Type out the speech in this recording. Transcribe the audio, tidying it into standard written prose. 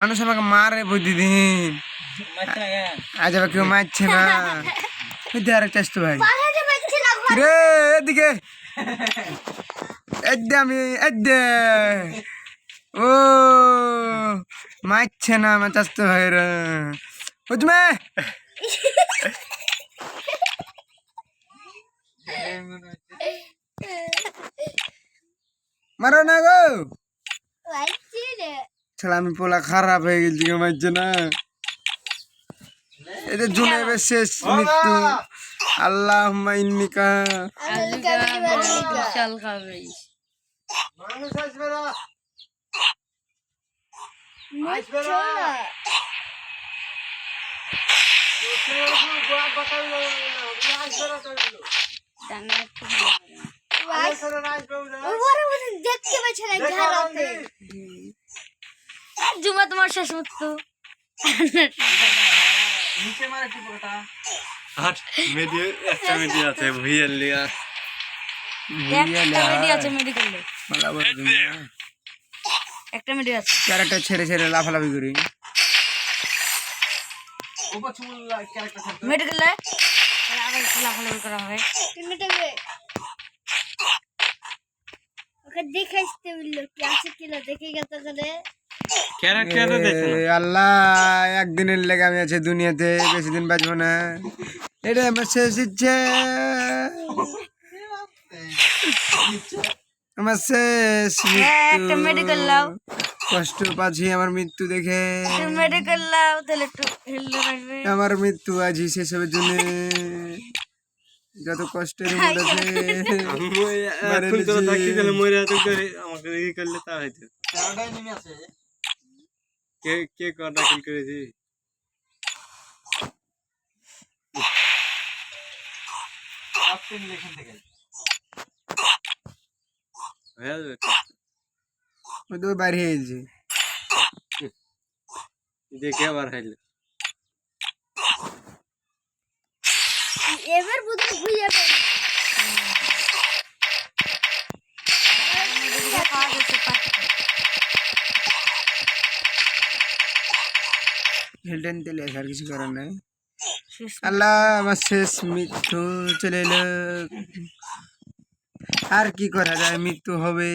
মানুষ আমাকে মারে প্রতিদিন, আজ আবার কেউ মারছে না। আরেকটা আসতো ভাই রে এদিকে, আমি ও মারছে না আমার চাস্তো ভাইরা বুঝবে। মারো না গো, ছাড়া আমি পোলা খারাপ হয়ে গেছি, মারছে না। এটা জুনেবের শেষ মৃত্যু। আল্লাহুম্মা ইন্নিকা বিশাল খাবে মানুষ আসবে না, জুমা তোমার শেষ মৃত্যু। একটা মেডি আছে ভিএল লিয়া, একটা মেডি আছে মেডিকেলে, একটা মেডি আছে। ক্যারেক্টার ছেড়ে ছেড়ে লাফালাফি করি মেডিকেলে আবার লাফালাফি করা হয়। ওকে দেখাইতে বললো কি আছে কিনা দেখে গেছে করে। আল্লাহ একদিনের লেগে আমি আছে দুনিয়াতে, বেশি দিন বাঁচবো না, এটা আমার শেষ ইচ্ছে, আমার শেষ একটা মেডিকেল লাও, কষ্ট পাচ্ছি আমার মৃত্যু দেখে, মেডিকেল লাও তাহলে একটু হেলতে পারবে। আমার মৃত্যু আজই শেষের জন্য যত কষ্টের আমাকে ই করলে তা হইতো। কে দাখিল করেছি বাইরে হয়েছে দেখে আবার হাইল এবার বুঝতে ভুইয়া পাই হেলটেন তেলে আর কিছু করার নাই। আল্লাহ আমার শেষ মৃত্যু চলে এলো, আর কি করা যায়, মৃত্যু হবে।